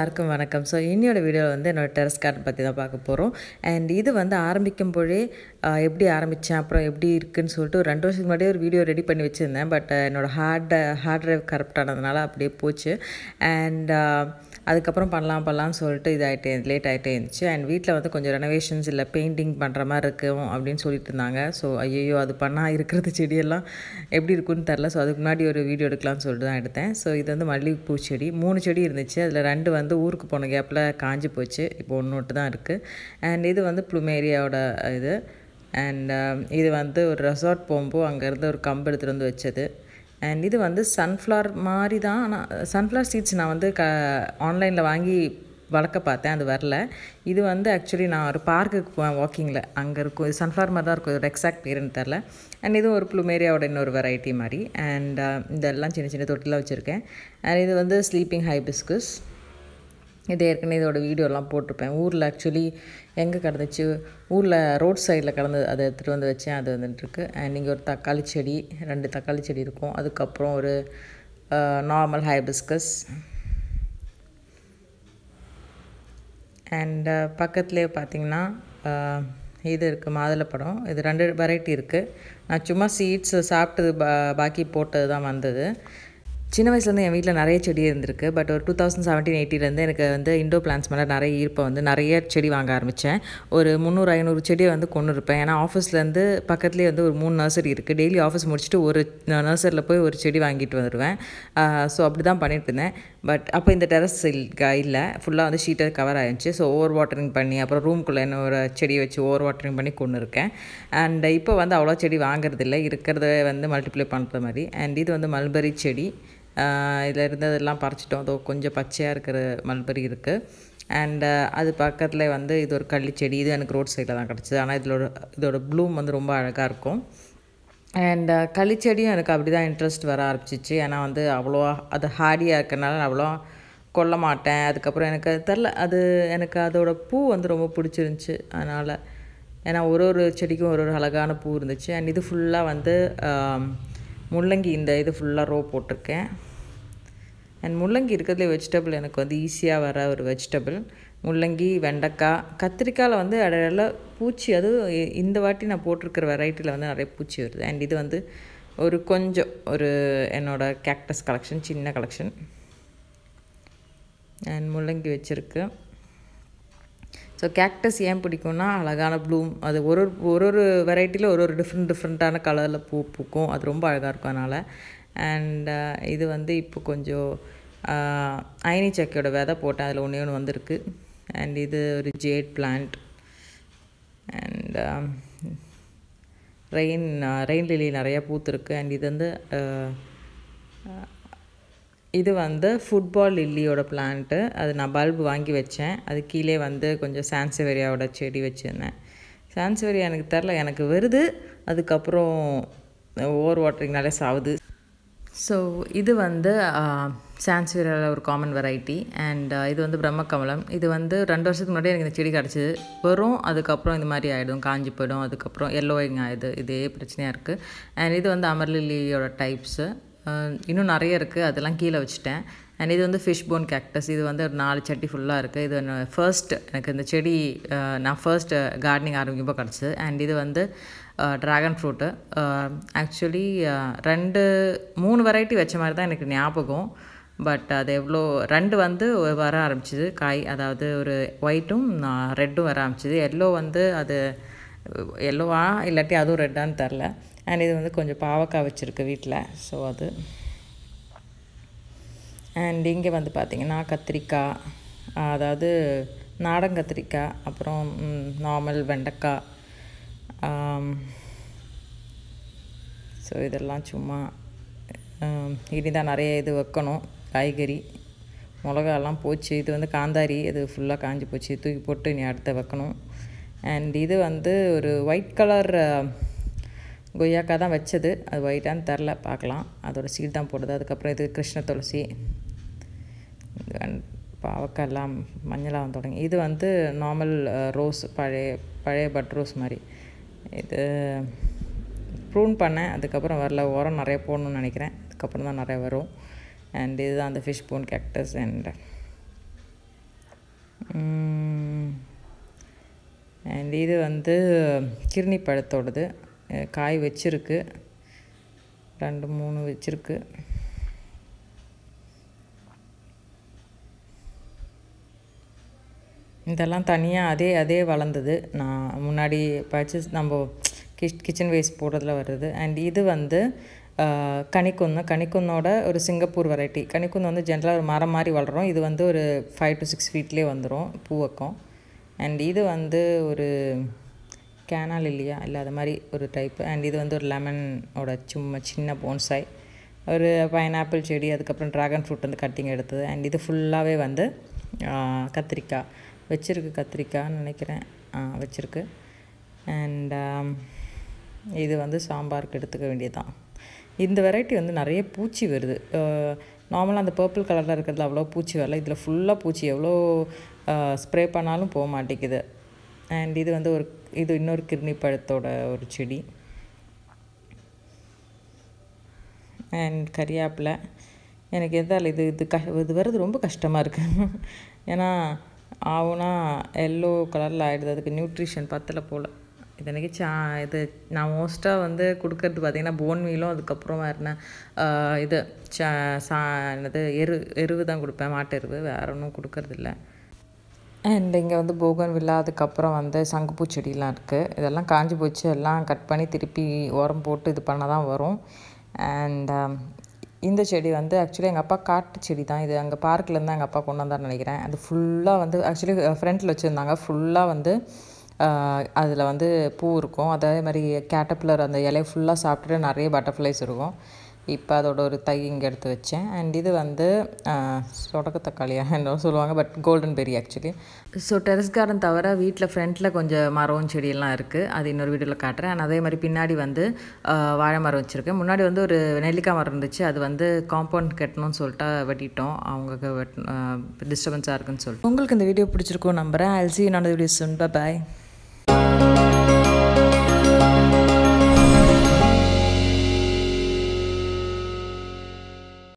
எல்லாருக்கும் வணக்கம். ஸோ இன்னியோட வீடியோவில் வந்து என்னோடய டெரஸ் கார்டன் பற்றி தான் பார்க்க போகிறோம். அண்ட் இது வந்து ஆரம்பிக்கும் போதே எப்படி ஆரம்பித்தேன், அப்புறம் எப்படி இருக்குதுன்னு சொல்லிட்டு ஒரு 2 வருஷத்துக்கு முன்னாடியே ஒரு வீடியோ ரெடி பண்ணி வச்சுருந்தேன். பட் என்னோடய ஹார்ட் ட்ரைவ் கரெக்ட் ஆனதுனால அப்படியே போச்சு. அண்ட் அதுக்கப்புறம் பண்ணலாம்னு சொல்லிட்டு லேட் ஆகிட்டே இருந்துச்சு. அண்ட் வீட்டில் வந்து கொஞ்சம் ரெனோவேஷன்ஸ் இல்லை பெயிண்டிங் பண்ணுற மாதிரி இருக்கும் அப்படின்னு சொல்லிட்டு இருந்தாங்க. ஸோ ஐயோ அது பண்ணால் இருக்கிறது செடியெல்லாம் எப்படி இருக்குன்னு தெரில. ஸோ அதுக்கு முன்னாடி ஒரு வீடியோ எடுக்கலாம்னு சொல்லிட்டு தான் எடுத்தேன். ஸோ இது வந்து மல்லிகைப்பூ செடி 3 செடி இருந்துச்சு. அதில் 2 வந்து ஊருக்கு போன கேப்பில் காஞ்சி போச்சு. இப்போ ஒன்று தான் இருக்குது. அண்ட் இது வந்து ப்ளூமேரியாவோட இது. அண்ட் இது வந்து ஒரு ரெசார்ட் போகும்போது அங்கேருந்து ஒரு கம்பு எடுத்துகிட்டு வந்து வச்சது. அண்ட் இது வந்து சன்ஃப்ளவர் மாதிரி தான். ஆனால் சன்ஃப்ளவர் சீட்ஸ் நான் வந்து ஆன்லைனில் வாங்கி வளர்க்க பார்த்தேன், அது வரல. இது வந்து ஆக்சுவலி நான் ஒரு பார்க்குக்கு போவேன் வாக்கிங்கில், அங்கே இருக்கும். இது சன்ஃப்ளவர் மாதிரி தான் இருக்கும், இதோட எக்ஸாக்ட் பேருன்னு தெரில. அண்ட் இது ஒரு ப்ளூமேரியாவோட இன்னொரு வெரைட்டி மாதிரி. அண்ட் இதெல்லாம் சின்ன சின்ன தொட்டிலாம் வச்சுருக்கேன். அண்ட் இது வந்து ஸ்லீப்பிங் ஹைபிஸ்கஸ். இது ஏற்கனவே இதோட வீடியோலாம் போட்டிருப்பேன். ஊரில் ஆக்சுவலி எங்கே கிடந்துச்சு, ஊரில் ரோட் சைடில் கிடந்தது, அதை எடுத்துகிட்டு வந்து வச்சேன். அது வந்துட்டுருக்கு. அண்ட் இங்கே ஒரு தக்காளி செடி, 2 தக்காளி செடி இருக்கும். அதுக்கப்புறம் ஒரு நார்மல் ஹைபிஸ்கஸ். அண்ட் பக்கத்துலேயே பார்த்திங்கன்னா இது இருக்குது, மாதுளப்பழம். இது 2 வெரைட்டி இருக்குது. நான் சும்மா சீட்ஸ் சாப்பிட்டது பாக்கி போட்டது தான் வந்தது. சின்ன வயசுலேருந்து என் வீட்டில் நிறைய செடி இருந்திருக்கு. பட் ஒரு 2017-18 எனக்கு வந்து இண்டோர் பிளான்ஸ் மேலே நிறைய ஈர்ப்பை வந்து நிறைய செடி வாங்க ஆரம்பித்தேன். ஒரு 300-500 செடியை வந்து கொண்டு இருப்பேன். ஏன்னா ஆஃபீஸ்லேருந்து பக்கத்துலேயே வந்து ஒரு 3 நர்சரி இருக்குது. டெய்லி ஆஃபீஸ் முடிச்சுட்டு ஒரு நர்சரியில் போய் ஒரு செடி வாங்கிட்டு வந்துடுவேன். ஸோ அப்படி தான் பண்ணிட்டு இருந்தேன். பட் அப்போ இந்த டெரஸ் இல்லை, ஃபுல்லாக வந்து ஷீட்டை கவர் ஆகிடுச்சு. ஸோ ஓவர் வாட்டரிங் பண்ணி அப்புறம் ரூம்குள்ளே இன்னொரு செடியை வச்சு ஓவர் வாட்டரிங் பண்ணி கொண்டு இருக்கேன். அண்ட் இப்போ வந்து அவ்வளோ செடி வாங்குறதில்லை, இருக்கிறத வந்து மல்டிப்ளை பண்ணுற மாதிரி. அண்ட் இது வந்து மல்பெரி செடி. இதில் இருந்ததெல்லாம் பறிச்சிட்டோம். அதோ கொஞ்சம் பச்சையாக இருக்கிற மல்பெரி இருக்குது. அண்ட் அது பக்கத்தில் வந்து இது ஒரு கள்ளி செடி. இது எனக்கு ரோட் சைடில் தான் கிடச்சிது. ஆனால் இதோட ப்ளூம் வந்து ரொம்ப அழகாக இருக்கும். அண்ட் களிச்செடியும் எனக்கு அப்படி தான் இன்ட்ரெஸ்ட் வர ஆரம்பிச்சிச்சு. ஏன்னா வந்து அவ்வளோவா அது ஹார்டியாக இருக்கிறனால அவ்வளோ கொல்ல மாட்டேன். அதுக்கப்புறம் எனக்கு அது தெரில, அது எனக்கு அதோட பூ வந்து ரொம்ப பிடிச்சிருந்துச்சி. அதனால் ஏன்னா ஒரு செடிக்கும் ஒரு அழகான பூ இருந்துச்சு. அண்ட் இது ஃபுல்லாக வந்து முள்ளங்கி, இந்த இது ஃபுல்லாக ரோ போட்டிருக்கேன். அண்ட் முள்ளங்கி இருக்கிறதுலே வெஜிடபிள் எனக்கு வந்து ஈஸியாக வர ஒரு வெஜிடபிள் முள்ளங்கி, வெண்டைக்காய், கத்திரிக்காயில் வந்து இடையில பூச்சி, அதுவும் இந்த வாட்டி நான் போட்டிருக்கிற வெரைட்டியில் வந்து நிறைய பூச்சி வருது. அண்ட் இது வந்து ஒரு என்னோடய கேக்டஸ் கலெக்ஷன், சின்ன கலெக்ஷன். அண்ட் முள்ளங்கி வச்சுருக்கு. ஸோ கேக்டஸ் ஏன் பிடிக்கும்னா அழகான ப்ளூம், அது ஒரு வெரைட்டியில் ஒரு டிஃப்ரெண்ட்டான கலரில் பூ பூக்கும். அது ரொம்ப அழகாக இருக்கும் அதனால். அண்ட் இது வந்து இப்போ கொஞ்சம் அயனி சக்கையோட விதை போட்டேன், அதில் ஒன்று வந்திருக்கு. அண்ட் இது ஒரு jade plant. And rain lily நிறையா பூத்துருக்கு. அண்ட் இது வந்து ஃபுட்பால் லில்லியோட பிளான்ட்டு. அது நான் பல்பு வாங்கி வச்சேன். அது கீழே வந்து கொஞ்சம் சான்சவேரியாவோட செடி வச்சுருந்தேன். சான்சவேரியா எனக்கு தெரில, எனக்கு வருது. அதுக்கப்புறம் ஓவர் வாட்டரிங்னாலே சாவுது. ஸோ இது வந்து சான்சவேரியாவில் ஒரு காமன் வெரைட்டி. அண்ட் இது வந்து பிரம்மக்கமலம். இது வந்து 2 வருஷத்துக்கு முன்னாடி எனக்கு இந்த செடி கிடச்சிது. வரும், அதுக்கப்புறம் இந்த மாதிரி ஆகிடும், காஞ்சி போயிடும். அதுக்கப்புறம் எல்லோயிங் ஆகிடுது. இதே பிரச்சனையாக இருக்குது. அண்ட் இது வந்து அமர்லிலியோட டைப்ஸு. இன்னும் நிறைய இருக்குது, அதெல்லாம் கீழே வச்சுட்டேன். அண்ட் இது வந்து ஃபிஷ் போன் கேக்டஸ். இது வந்து ஒரு 4 சட்டி ஃபுல்லாக இருக்குது. இது எனக்கு இந்த செடி நான் ஃபர்ஸ்ட் கார்டனிங் ஆரம்பிக்கும்போது கிடச்சிது. அண்ட் இது வந்து ட்ராகன் ஃப்ரூட்டு. ஆக்சுவலி 3 வெரைட்டி வச்ச மாதிரி தான் எனக்கு ஞாபகம். பட் அது 2 வந்து வர ஆரம்பிச்சிது காய். அதாவது ஒரு ஒயிட்டும் ரெட்டும் வர ஆரம்பிச்சிது. எல்லோ வந்து அது எல்லோவா இல்லாட்டி அதுவும் ரெட்டான்னு தெரில. அண்ட் இது வந்து கொஞ்சம் பாவக்காய் வச்சுருக்கு வீட்டில். ஸோ அது. அண்ட் இங்கே வந்து பார்த்திங்கன்னா கத்திரிக்காய், அதாவது நாடன் கத்திரிக்காய், அப்புறம் நார்மல் வெண்டைக்காய். ஸோ இதெல்லாம் சும்மா இனிதான் நிறைய இது வைக்கணும். காய்கறி, மிளகாலாம் போச்சு. இது வந்து காந்தாரி, இது ஃபுல்லாக காஞ்சி போச்சு. தூக்கி போட்டு இனி அடுத்த வைக்கணும். அண்ட் இது வந்து ஒரு ஒயிட் கலர் கொய்யாக்காய் தான் வச்சது. அது ஒயிட்டான்னு தெரில, பார்க்கலாம். அதோட சீட் தான் போடுது. அதுக்கப்புறம் இது கிருஷ்ண துளசி, பாவக்காய் எல்லாம் மஞ்சளாக தொடங்கி. இது வந்து நார்மல் ரோஸ், பழைய பட் ரோஸ் மாதிரி. இது ப்ரூன் பண்ணேன், அதுக்கப்புறம் வரல. உரம் நிறைய போடணும்னு நினைக்கிறேன், அதுக்கப்புறம் தான் நிறைய வரும். அண்ட் இதுதான் அந்த fish bone cactus. And and இது வந்து கிர்னி பழத்தோடது. காய் வச்சுருக்கு, 2-3 வச்சுருக்கு. இதெல்லாம் தனியாக அதே வளர்ந்தது. நான் முன்னாடி பர்ச்சேஸ் நம்ம கிச்சன் வேஸ்ட் போடுறதுல வருது. அண்ட் இது வந்து கனிக்குன்னோட ஒரு சிங்கப்பூர் வெரைட்டி. கனிக்குன்னு வந்து ஜென்ரலாக ஒரு மரம் மாதிரி வளரும். இது வந்து ஒரு 5 to 6 ஃபீட்லேயே வந்துடும் பூ வைக்கும். அண்ட் இது வந்து ஒரு கேனால் இல்லையா இல்லை அது மாதிரி ஒரு டைப்பு. அண்ட் இது வந்து ஒரு லெமனோட சின்ன போன்சாய், ஒரு பைனாப்பிள் செடி, அதுக்கப்புறம் ட்ராகன் ஃப்ரூட் வந்து கட்டிங் எடுத்தது. அண்ட் இது ஃபுல்லாகவே வந்து கத்திரிக்காய் வச்சுருக்கு, கத்திரிக்காய்ன்னு நினைக்கிறேன், வச்சுருக்கு. அண்ட் இது வந்து சாம்பாருக்கு எடுத்துக்க வேண்டியதுதான். இந்த வெரைட்டி வந்து நிறைய பூச்சி வருது. நார்மலாக அந்த பர்பிள் கலரில் இருக்கிறதுல அவ்வளோ பூச்சி வரல. இதில் ஃபுல்லாக பூச்சி எவ்வளோ ஸ்ப்ரே பண்ணாலும் போக மாட்டேங்குது. அண்ட் இது வந்து இது இன்னொரு கிர்னி பழத்தோட ஒரு செடி. அண்ட் கறியாப்பில் எனக்கு எதால் இது வர்றது ரொம்ப கஷ்டமாக இருக்குது. ஏன்னா ஆகுனா எல்லோ கலரில் ஆகிடுது, அதுக்கு நியூட்ரிஷன் பத்தலை போல். இது எனக்கு இது நான் மோஸ்ட்டாக வந்து கொடுக்கறது பார்த்திங்கன்னா போன் மீலும், அதுக்கப்புறம் வேறுனா இது என்னது எருவு தான் கொடுப்பேன், மாட்டு எருவு, வேறு ஒன்றும் கொடுக்கறதில்ல. அண்ட் இங்கே வந்து போகன்வில்லா, அதுக்கப்புறம் வந்து சங்குப்பூ செடியெலாம் இருக்குது. இதெல்லாம் காஞ்சி போச்சு, எல்லாம் கட் பண்ணி திருப்பி உரம் போட்டு இது பண்ண தான் வரும். அண்ட் இந்த செடி வந்து ஆக்சுவலி எங்கள் அப்பா காட்டு செடி தான். இது அங்கே பார்க்கிலேருந்து எங்கள் அப்பா கொண்டு வந்தார்னு நினைக்கிறேன். அது ஃபுல்லாக வந்து ஆக்சுவலி ஃப்ரண்ட்டில் வச்சுருந்தாங்க. ஃபுல்லாக வந்து அதில் வந்து பூ இருக்கும். அதே மாதிரி கேட்டர்பில்லர் அந்த இலையை ஃபுல்லாக சாப்பிட்டுட்டு நிறைய பட்டர்ஃப்ளைஸ் இருக்கும். இப்போ அதோட ஒரு தை இங்கே எடுத்து வச்சேன். அண்ட் இது வந்து சொடக்கு தக்காளியாக என்ன சொல்லுவாங்க, but golden berry actually. So terrace garden தவிர வீட்டில் ஃப்ரண்ட்டில் கொஞ்சம் மரம் செடியெல்லாம் இருக்குது. அது இன்னொரு வீடியோவில் காட்டுறேன். அண்ட் அதே மாதிரி பின்னாடி வந்து வாழை மரம் வச்சுருக்கேன். முன்னாடி வந்து ஒரு நெல்லிக்காய் மரம் இருந்துச்சு. அது வந்து காம்பவுண்ட் கட்டணும்னு சொல்லிட்டு வெட்டிட்டோம். அவங்களுக்கு டிஸ்டர்பன்ஸாக இருக்குன்னு சொல்லிட்டு. உங்களுக்கு இந்த வீடியோ பிடிச்சிருக்கும் நம்புகிறேன். I'll see you in another video soon. Bye bye.